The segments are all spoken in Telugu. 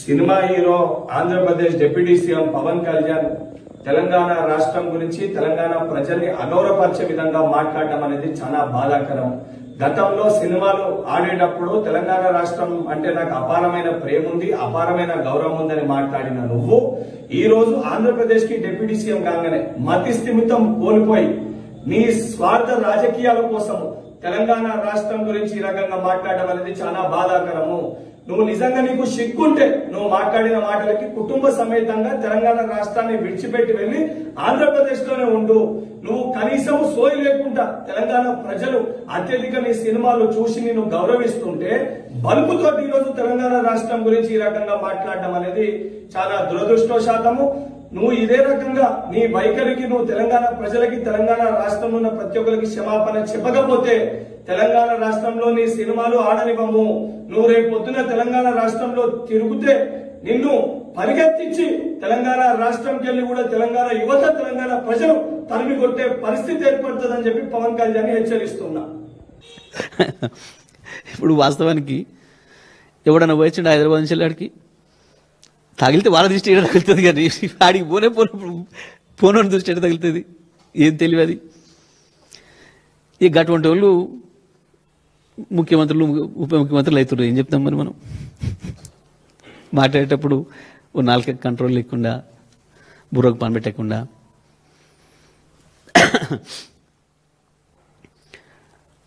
Cinema hero Andhra Pradesh deputy CM Pawan Kalyan Telangana రాష్ట్రం గురించి తెలంగాణ ప్రజల్ని అగౌరవపరిచే విధంగా మాట్లాడటం అనేది చాలా బాధాకరం. గతంలో సినిమాలు ఆడేటప్పుడు తెలంగాణ రాష్ట్రం అంటే నాకు అపారమైన ప్రేమ ఉంది, అపారమైన గౌరవం ఉందని మాట్లాడిన నువ్వు ఈ రోజు ఆంధ్రప్రదేశ్ కి డిప్యూటీ సీఎం కాగానే మతి స్థిమితం కోల్పోయి నీ స్వార్థ రాజకీయాల కోసం తెలంగాణ రాష్ట్రం గురించి ఈ రకంగా మాట్లాడడం అనేది చాలా బాధాకరము. నువ్వు నిజంగా నీకు సిగ్గుంటే నువ్వు మాట్లాడిన మాటలకి కుటుంబ సమేతంగా తెలంగాణ రాష్ట్రాన్ని విడిచిపెట్టి వెళ్లి ఆంధ్రప్రదేశ్ లోనే ఉండు. నువ్వు కనీసం సోయి లేకుండా తెలంగాణ ప్రజలు అత్యధిక నీ సినిమాలు చూసి నేను గౌరవిస్తుంటే బలుపుతో ఈ రోజు తెలంగాణ రాష్ట్రం గురించి ఈ రకంగా మాట్లాడడం అనేది చాలా దురదృష్టవశాతము. నువ్వు ఇదే రకంగా నీ వైఖరికి నువ్వు తెలంగాణ ప్రజలకి తెలంగాణ రాష్ట్రంలో ఉన్న ప్రతి ఒక్కరికి క్షమాపణ చెప్పకపోతే తెలంగాణ రాష్ట్రంలో నీ సినిమాలు ఆడనివ్వము. నువ్వు రేపు పొద్దున తెలంగాణ రాష్ట్రంలో తిరుగుతే నిన్ను పరిగెత్తించి తెలంగాణ రాష్ట్రంకి వెళ్లి కూడా తెలంగాణ యువత తెలంగాణ ప్రజలు తరిమి కొట్టే పరిస్థితి ఏర్పడుతుందని చెప్పి పవన్ కళ్యాణ్ హెచ్చరిస్తున్నా. ఇప్పుడు వాస్తవానికి ఎవడన్నా పోయించండి హైదరాబాద్ నుంచి వెళ్ళాడికి తగిలితే వాళ్ళ దృష్టి ఎక్కడ తగులుతుంది, కానీ ఆడికి పోనే దృష్టి ఎక్కడ తగులుతుంది, ఏం తెలియదు. ఇక అటువంటి వాళ్ళు ముఖ్యమంత్రులు ఉప ముఖ్యమంత్రులు అవుతున్నారు. ఏం చెప్తాం మరి మనం? మాట్లాడేటప్పుడు ఓ నాలుక కంట్రోల్ లేకుండా బుర్రకు పని పెట్టకుండా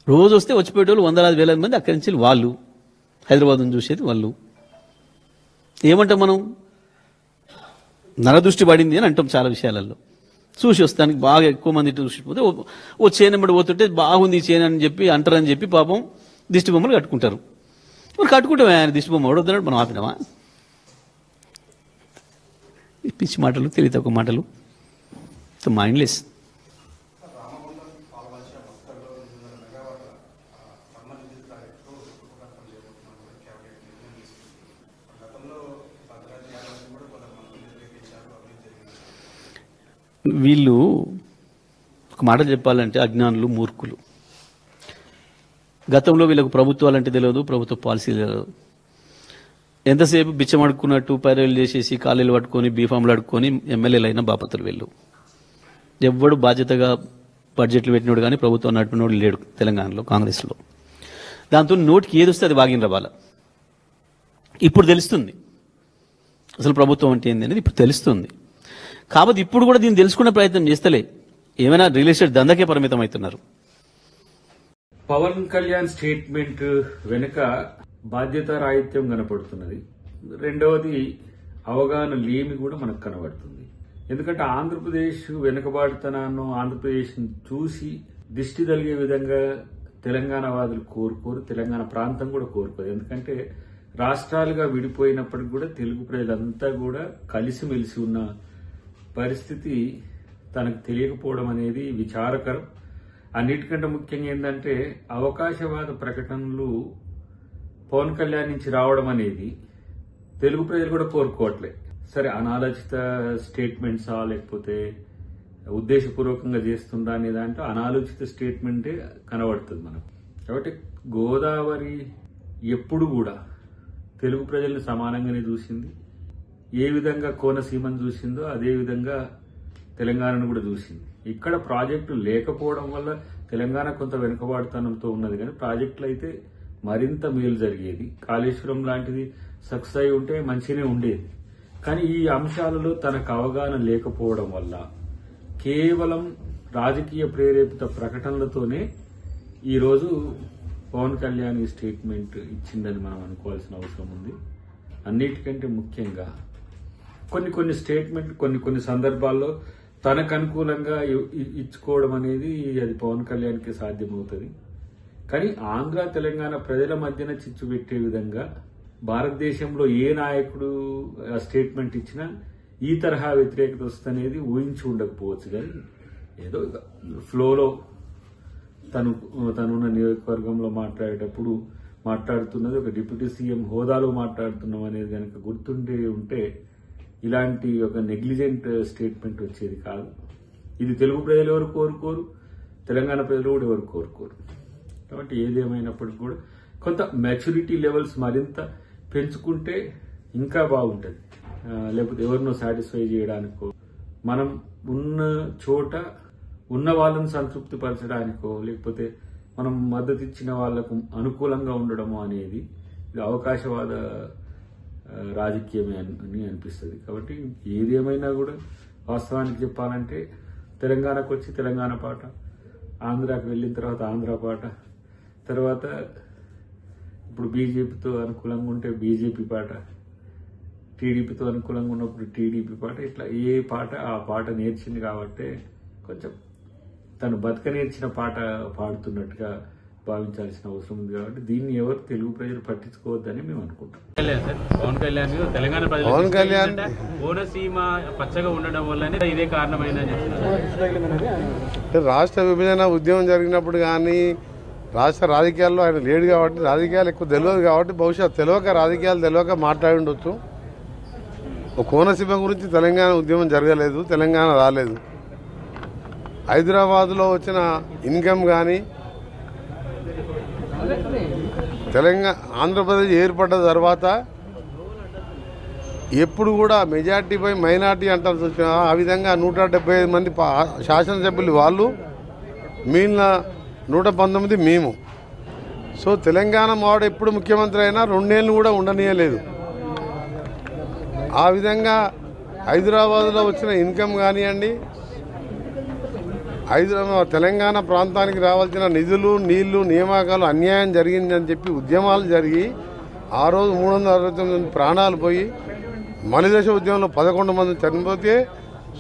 రోజు వస్తే వచ్చిపోయేటోళ్ళు వందలాది వేల మంది అక్కడి నుంచి వాళ్ళు హైదరాబాద్ను చూసేది వాళ్ళు. ఏమంటాం మనం? నరదృష్టి పడింది అని అంటాం చాలా విషయాలలో. చూసి వస్తానికి బాగా ఎక్కువ మంది చూసిపోతే ఓ చేనెమ్మడి పోతుంటే బాగుంది చేను అని చెప్పి అంటారని చెప్పి పాపం దిష్టి బొమ్మలు కట్టుకుంటారు. మరి కట్టుకుంటామే ఆయన దిష్టి బొమ్మ వద్దన్నాడు, మనం ఆపినామా? పిచ్చి మాటలు, తెలివి తక్కువ మాటలు, మైండ్లెస్. వీళ్ళు ఒక మాట చెప్పాలంటే అజ్ఞానులు, మూర్ఖులు. గతంలో వీళ్ళకు ప్రభుత్వాలంటే తెలియదు, ప్రభుత్వ పాలసీ తెలియదు. ఎంతసేపు బిచ్చం అడుక్కున్నట్టు పైరలు చేసేసి కాలేలు పట్టుకొని బీఫామ్లు అడుక్కొని ఎమ్మెల్యేలు అయిన బాపతులు వీళ్ళు. ఎవ్వడు బాధ్యతగా బడ్జెట్లు పెట్టినోడు కానీ ప్రభుత్వం నడిపినోడు లేడు తెలంగాణలో, కాంగ్రెస్లో. దాంతో నోటికి ఏది వస్తే అది వాగిన వాళ్ళ. ఇప్పుడు తెలుస్తుంది అసలు ప్రభుత్వం అంటే ఏంది అనేది, ఇప్పుడు తెలుస్తుంది. కాబట్టి ఇప్పుడు కూడా దీన్ని తెలుసుకునే ప్రయత్నం చేస్తలే, ఏమైనా రియల్ ఎస్టేట్ దందకే పరిమితం అవుతున్నారు. పవన్ కళ్యాణ్ స్టేట్మెంట్ వెనుక బాధ్యత రాహిత్యం కనపడుతున్నది. రెండవది అవగాహన లేమి కూడా మనకు కనబడుతుంది. ఎందుకంటే ఆంధ్రప్రదేశ్ వెనుకబాటుతనాన్ని ఆంధ్రప్రదేశ్ చూసి దిష్టి తగిలే విధంగా తెలంగాణ వాదులు కోరుకోరు, తెలంగాణ ప్రాంతం కూడా కోరుకోరు. ఎందుకంటే రాష్ట్రాలుగా విడిపోయినప్పటికీ కూడా తెలుగు ప్రజలంతా కూడా కలిసిమెలిసి ఉన్న పరిస్థితి తనకు తెలియకపోవడం అనేది విచారకరం. అన్నిటికంటే ముఖ్యంగా ఏంటంటే అవకాశవాద ప్రకటనలు పవన్ కళ్యాణ్ నుంచి రావడం అనేది తెలుగు ప్రజలు కూడా కోరుకోవట్లే. సరే, అనాలోచిత స్టేట్మెంట్సా లేకపోతే ఉద్దేశపూర్వకంగా చేస్తుందా అనే దాంట్లో అనాలోచిత స్టేట్మెంటే కనబడుతుంది మనకు. కాబట్టి గోదావరి ఎప్పుడు కూడా తెలుగు ప్రజల్ని సమానంగానే చూసింది. ఏ విధంగా కోనసీమను చూసిందో అదే విధంగా తెలంగాణను కూడా చూసింది. ఇక్కడ ప్రాజెక్టులు లేకపోవడం వల్ల తెలంగాణ కొంత వెనుకబాటుతనంతో ఉన్నది, కానీ ప్రాజెక్టులు అయితే మరింత మేలు జరిగేది. కాళేశ్వరం లాంటిది సక్సెస్ అయి ఉంటే మంచిగానే ఉండేది. కానీ ఈ అంశాలలో తనకు అవగాహన లేకపోవడం వల్ల కేవలం రాజకీయ ప్రేరేపిత ప్రకటనలతోనే ఈరోజు పవన్ కళ్యాణ్ ఈ స్టేట్మెంట్ ఇచ్చిందని మనం అనుకోవాల్సిన అవసరం ఉంది. అన్నిటికంటే ముఖ్యంగా కొన్ని స్టేట్మెంట్ కొన్ని సందర్భాల్లో తనకు అనుకూలంగా ఇచ్చుకోవడం అనేది అది పవన్ కళ్యాణ్కి సాధ్యమవుతుంది. కానీ ఆంధ్ర తెలంగాణ ప్రజల మధ్యన చిచ్చు పెట్టే విధంగా భారతదేశంలో ఏ నాయకుడు ఆ స్టేట్మెంట్ ఇచ్చినా ఈ తరహా వ్యతిరేకత వస్తుందనేది ఊహించి ఉండకపోవచ్చు. కానీ ఏదో ఫ్లోలో తనున్న నియోజకవర్గంలో మాట్లాడేటప్పుడు మాట్లాడుతున్నది ఒక డిప్యూటీ సీఎం హోదాలో మాట్లాడుతున్నాం అనేది కనుక గుర్తుండే ఉంటే ఇలాంటి ఒక నెగ్లిజెంట్ స్టేట్మెంట్ వచ్చేది కాదు. ఇది తెలుగు ప్రజలు ఎవరు కోరుకోరు, తెలంగాణ ప్రజలు కూడా ఎవరు కోరుకోరు. కాబట్టి ఏదేమైనప్పటికీ కూడా కొంత మెచ్యూరిటీ లెవెల్స్ మరింత పెంచుకుంటే ఇంకా బాగుంటుంది. లేకపోతే ఎవరినో సాటిస్ఫై చేయడానికో, మనం ఉన్న చోట ఉన్న వాళ్ళని సంతృప్తి పరచడానికో, లేకపోతే మనం మద్దతు ఇచ్చిన వాళ్లకు అనుకూలంగా ఉండడము అనేది ఇది అవకాశవాద రాజకీయమే అని అనిపిస్తుంది. కాబట్టి ఏదేమైనా కూడా వాస్తవానికి చెప్పాలంటే తెలంగాణకు వచ్చి తెలంగాణ పాట, ఆంధ్రాకి వెళ్ళిన తర్వాత ఆంధ్ర పాట, తర్వాత ఇప్పుడు బీజేపీతో అనుకూలంగా ఉంటే బీజేపీ పాట, టీడీపీతో అనుకూలంగా ఉన్నప్పుడు టీడీపీ పాట, ఇట్లా ఏ పాట ఆ పాట నేర్చింది కాబట్టి కొంచెం తను బతక నేర్చిన పాట పాడుతున్నట్టుగా భావించాల్సిన అవసరం ఉంది. కాబట్టి దీన్ని ఎవరు తెలుగు ప్రజలు పట్టించుకోవద్దని మేము అనుకుంటాం. పవన్ కళ్యాణ్ తెలంగాణ పవన్ కళ్యాణ్ కోనసీమ పచ్చగా ఉండడం వల్లనే ఇదే కారణమైందని రాష్ట్ర విభజన ఉద్యమం జరిగినప్పుడు కానీ రాష్ట్ర రాజకీయాల్లో ఆయన లేడు కాబట్టి రాజకీయాలు ఎక్కువ తెలియదు కాబట్టి బహుశా రాజకీయాలు తెలియక మాట్లాడి ఉండొచ్చు. కోనసీమ గురించి తెలంగాణ ఉద్యమం జరగలేదు, తెలంగాణ రాలేదు. హైదరాబాద్లో వచ్చిన ఇన్కమ్ కానీ ఆంధ్రప్రదేశ్ ఏర్పడ్డ తర్వాత ఎప్పుడు కూడా మెజార్టీపై మైనార్టీ అంటారు చూసినా ఆ విధంగా 175 మంది శాసనసభ్యులు వాళ్ళు, మిగిలిన 119 మేము. సో తెలంగాణ మావాడు ఎప్పుడు ముఖ్యమంత్రి అయినా 2 ఏళ్ళు కూడా ఉండనీయలేదు. ఆ విధంగా హైదరాబాద్లో వచ్చిన ఇన్కమ్ కానివ్వండి, తెలంగాణ ప్రాంతానికి రావాల్సిన నిధులు, నీళ్లు, నియామకాలు అన్యాయం జరిగిందని చెప్పి ఉద్యమాలు జరిగి ఆ రోజు 369 మంది ప్రాణాలు పోయి మలిదశ ఉద్యమంలో 11 మంది చనిపోతే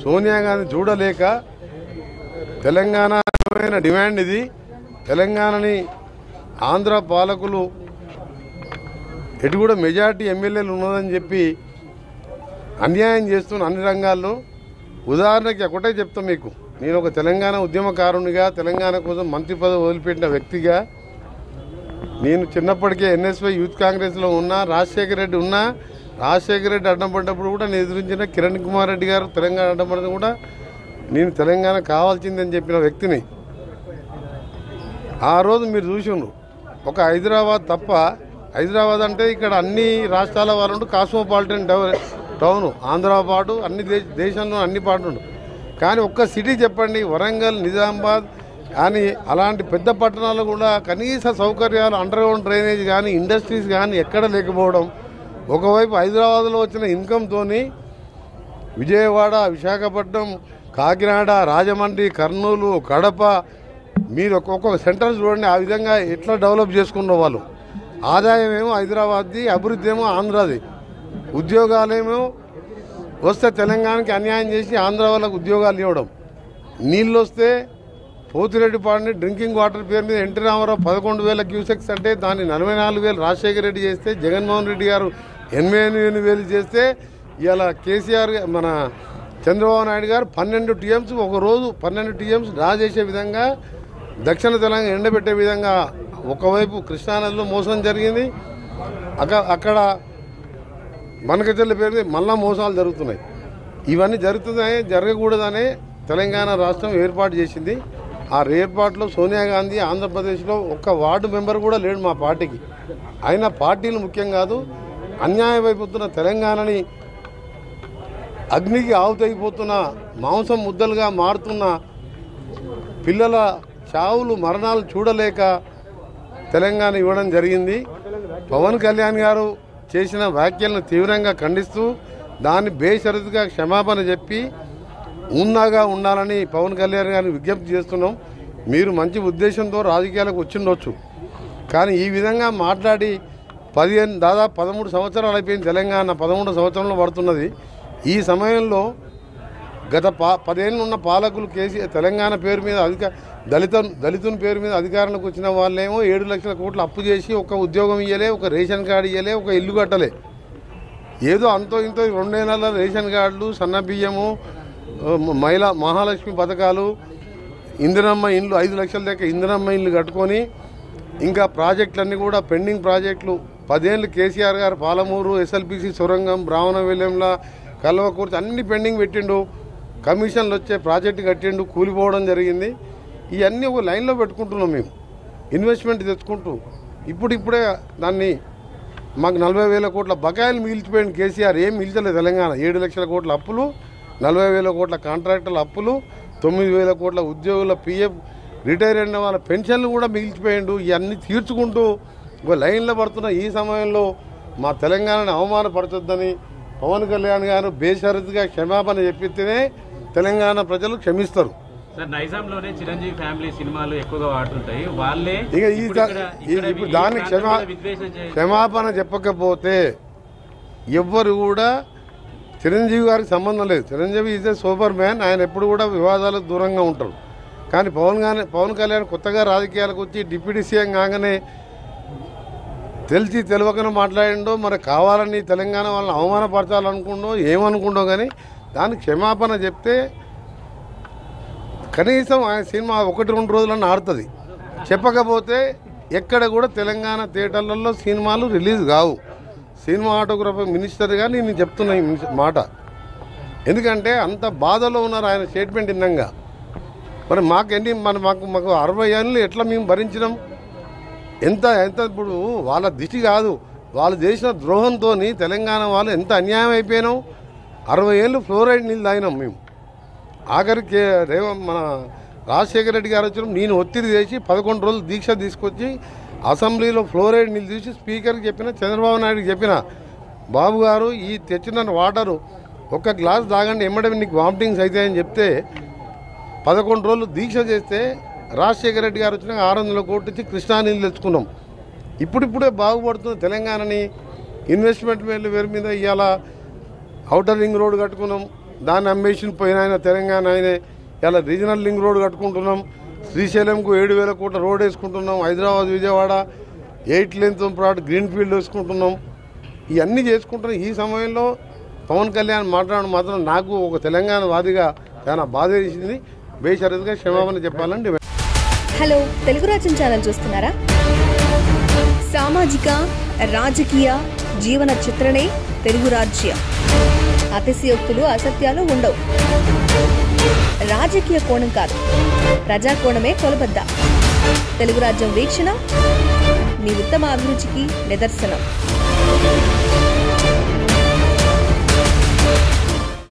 సోనియా గాంధీ చూడలేక తెలంగాణ డిమాండ్ ఇది, తెలంగాణని ఆంధ్ర పాలకులు ఎటు కూడా మెజార్టీ ఎమ్మెల్యేలు ఉన్నదని చెప్పి అన్యాయం చేస్తున్న అన్ని రంగాల్లో. ఉదాహరణకి ఒకటే చెప్తాం మీకు, నేను ఒక తెలంగాణ ఉద్యమకారునిగా, తెలంగాణ కోసం మంత్రి పదవి వదిలిపెట్టిన వ్యక్తిగా, నేను చిన్నప్పటికే ఎన్ఎస్వై యూత్ కాంగ్రెస్లో ఉన్నా, రాజశేఖర రెడ్డి అడ్డం పడ్డప్పుడు కూడా నేను ఎదురించిన కిరణ్ కుమార్ రెడ్డి గారు తెలంగాణ అడ్డం పడిన కూడా నేను తెలంగాణ కావాల్సిందని చెప్పిన వ్యక్తిని. ఆ రోజు మీరు చూసిండ్రు, ఒక హైదరాబాద్ తప్ప, హైదరాబాద్ అంటే ఇక్కడ అన్ని రాష్ట్రాల వాళ్ళు కాస్మోపాలిటన్ టౌన్, ఆంధ్ర పాటు అన్ని దేశంలో అన్ని పాటు. కానీ ఒక్క సిటీ చెప్పండి, వరంగల్, నిజామాబాద్ కానీ అలాంటి పెద్ద పట్టణాలు కూడా కనీస సౌకర్యాలు, అండర్ గ్రౌండ్ డ్రైనేజ్ కానీ, ఇండస్ట్రీస్ కానీ ఎక్కడ లేకపోవడం. ఒకవైపు హైదరాబాద్లో వచ్చిన ఇన్కంతో విజయవాడ, విశాఖపట్నం, కాకినాడ, రాజమండ్రి, కర్నూలు, కడప, మీరు ఒక్కొక్క సెంటర్ చూడండి ఆ విధంగా ఎట్లా డెవలప్ చేసుకున్న వాళ్ళు. ఆదాయం ఏమో హైదరాబాద్ది, అభివృద్ధి ఏమో ఆంధ్రాది. ఉద్యోగాలేమో వస్తే తెలంగాణకి అన్యాయం చేసి ఆంధ్ర వాళ్ళకు ఉద్యోగాలు ఇవ్వడం. నీళ్ళు వస్తే పోతిరెడ్డిపాడుని డ్రింకింగ్ వాటర్ పేరు మీద ఎన్టీ రామారావు 11,000 క్యూసెక్స్ అంటే దాన్ని 44,000 రాజశేఖర రెడ్డి చేస్తే, జగన్మోహన్ రెడ్డి గారు 88,000 చేస్తే, ఇవాళ కేసీఆర్ మన చంద్రబాబు నాయుడు గారు 12 టీఎంస్ ఒకరోజు 12 టీఎంస్ డ్రా చేసే విధంగా, దక్షిణ తెలంగాణ ఎండబెట్టే విధంగా ఒకవైపు కృష్ణానదిలో మోసం జరిగింది. అక్కడ మనకచెల్ల పేరు మీద మళ్ళా మోసాలు జరుగుతున్నాయి. ఇవన్నీ జరగకూడదనే తెలంగాణ రాష్ట్రం ఏర్పాటు చేసింది. ఆ ఏర్పాటులో సోనియా గాంధీ ఆంధ్రప్రదేశ్లో ఒక్క వార్డు మెంబర్ కూడా లేడు మా పార్టీకి. అయినా పార్టీలు ముఖ్యం కాదు, అన్యాయమైపోతున్న తెలంగాణని, అగ్నికి ఆవుతైపోతున్న, మాంసం ముద్దలుగా మారుతున్న పిల్లల చావులు, మరణాలు చూడలేక తెలంగాణ ఇవ్వడం జరిగింది. పవన్ కళ్యాణ్ గారు చేసిన వ్యాఖ్యలను తీవ్రంగా ఖండిస్తూ దాన్ని బేషరతుగా క్షమాపణ చెప్పి ఉన్నాగా ఉండాలని పవన్ కళ్యాణ్ గారిని విజ్ఞప్తి చేస్తున్నాం. మీరు మంచి ఉద్దేశంతో రాజకీయాలకు వచ్చిండొచ్చు, కానీ ఈ విధంగా మాట్లాడి దాదాపు 13 సంవత్సరాలు అయిపోయింది. తెలంగాణ 13 సంవత్సరంలో పడుతున్నది. ఈ సమయంలో గత 10 ఏళ్ళు ఉన్న పాలకులు తెలంగాణ పేరు మీద దళితుని పేరు మీద అధికారంలోకి వచ్చిన వాళ్ళేమో 7 లక్షల కోట్లు అప్పు చేసి ఒక ఉద్యోగం ఇయ్యలే, ఒక రేషన్ కార్డు ఇయ్యలే, ఒక ఇల్లు కట్టలే. ఏదో అంతో ఇంతో 2 నెలల రేషన్ కార్డులు, సన్న బియ్యము, మహాలక్ష్మి పథకాలు, ఇందిరమ్మ ఇండ్లు 5 లక్షల దాకా ఇందిరమ్మ ఇండ్లు కట్టుకొని, ఇంకా ప్రాజెక్టులన్నీ కూడా పెండింగ్ ప్రాజెక్టులు 10 ఏళ్ళు కేసీఆర్ గారు పాలమూరు, ఎస్ఎల్పిసి సొరంగం, బ్రాహ్మణవెల్లంల, కల్వకూర్తి అన్ని పెండింగ్ పెట్టిండు. కమిషన్లు వచ్చే ప్రాజెక్టు కట్టిండు, కూలిపోవడం జరిగింది. ఇవన్నీ ఒక లైన్లో పెట్టుకుంటున్నాం మేము, ఇన్వెస్ట్మెంట్ తెచ్చుకుంటూ ఇప్పుడిప్పుడే దాన్ని మాకు 40,000 కోట్ల బకాయిలు మిగిల్చిపోయింది కేసీఆర్. ఏం మిగిల్చలేదు తెలంగాణ. 7 లక్షల కోట్ల అప్పులు, 40,000 కోట్ల కాంట్రాక్టర్ల అప్పులు, 9,000 కోట్ల ఉద్యోగుల పిఎఫ్ రిటైర్ అయిన వాళ్ళ పెన్షన్లు కూడా మిగిల్చిపోయిండు. ఇవన్నీ తీర్చుకుంటూ ఒక లైన్లో పడుతున్న ఈ సమయంలో మా తెలంగాణని అవమానపరచొద్దని పవన్ కళ్యాణ్ గారు బేషరతుగా క్షమాపణ చెప్పితేనే తెలంగాణ ప్రజలు క్షమిస్తారు. సార్, నైజాంలోనే చిరంజీవి ఫ్యామిలీ సినిమాలు ఎక్కువగా వాడుతుంటాయి. వాళ్ళే ఇక ఇప్పుడు దాన్ని క్షమాపణ చెప్పకపోతే ఎవ్వరు కూడా చిరంజీవి గారికి సంబంధం లేదు. Chiranjeevi is a super man. ఆయన ఎప్పుడు కూడా వివాదాలకు దూరంగా ఉంటారు. కానీ పవన్ కళ్యాణ్ కొత్తగా రాజకీయాలకు వచ్చి డిప్యూటీ సీఎం కాగానే తెలిసి తెలియకనే మాట్లాడిండో, మరి కావాలని తెలంగాణ వాళ్ళని అవమానపరచాలనుకుండో ఏమనుకుండో, కానీ దానికి క్షమాపణ చెప్తే కనీసం ఆయన సినిమా 1-2 రోజులన్నా ఆడుతుంది. చెప్పకపోతే ఎక్కడ కూడా తెలంగాణ థియేటర్లలో సినిమాలు రిలీజ్ కావు. సినిమాటోగ్రఫీ మినిస్టర్గా నేను చెప్తున్నా ఈ మాట. ఎందుకంటే అంత బాధలో ఉన్నారు ఆయన స్టేట్మెంట్ విన్నంగా. మరి మాకు 60 ఏళ్ళు ఎట్లా మేము భరించినాం? ఎంత ఇప్పుడు వాళ్ళ దిష్టి కాదు, వాళ్ళు చేసిన ద్రోహంతో తెలంగాణ వాళ్ళు ఎంత అన్యాయం అయిపోయినాం. 60 ఏళ్ళు ఫ్లోరైడ్ నీళ్ళు తాగినాం మేము. ఆఖరికి మన రాజశేఖర రెడ్డి గారు వచ్చిన నేను ఒత్తిడి చేసి 11 రోజులు దీక్ష తీసుకొచ్చి అసెంబ్లీలో ఫ్లోరైడ్ నీళ్ళు తీసి స్పీకర్కి చెప్పిన, చంద్రబాబు నాయుడుకి చెప్పిన, బాబు గారు ఈ తెచ్చిన వాటరు 1 గ్లాస్ తాగండి ఎమ్మడే నీకు వామిటింగ్స్ అవుతాయని చెప్తే 11 రోజులు దీక్ష చేస్తే రాజశేఖర రెడ్డి గారు వచ్చిన 600 కోట్లు ఇచ్చి కృష్ణా నీళ్ళు తెచ్చుకున్నాం. ఇప్పుడిప్పుడే బాగుపడుతుంది తెలంగాణని. ఇన్వెస్ట్మెంట్ పేరు మీద ఇవాళ ఔటర్ రింగ్ రోడ్ కట్టుకున్నాం. దాన్ని అమ్మేషన్ పోయిన ఆయన తెలంగాణ ఆయనే. ఇలా రీజనల్ రింగ్ రోడ్ కట్టుకుంటున్నాం. శ్రీశైలంకు 7,000 కోట్ల రోడ్ వేసుకుంటున్నాం. Hyderabad Vijayawada 8 lens Pratt green field వేసుకుంటున్నాం. ఇవన్నీ చేసుకుంటున్నాం. ఈ సమయంలో పవన్ కళ్యాణ్ మాట్లాడడం మాత్రం నాకు ఒక తెలంగాణ వాదిగా చాలా బాధ వేసింది. బేషరతుగా క్షమాపణ చెప్పాలని. హలో, తెలుగు రాజ్యం ఛానల్ చూస్తున్నారా? సామాజిక, రాజకీయ, జీవన చిత్రణే తెలుగు రాజ్యం. అతిశయోక్తులు, అసత్యాలు ఉండవు. రాజకీయ కోణం కాదు, ప్రజా కోణమే కొలబద్ద. తెలుగు రాజ్యం వీక్షణ మీ ఉత్తమ అభిరుచికి నిదర్శనం.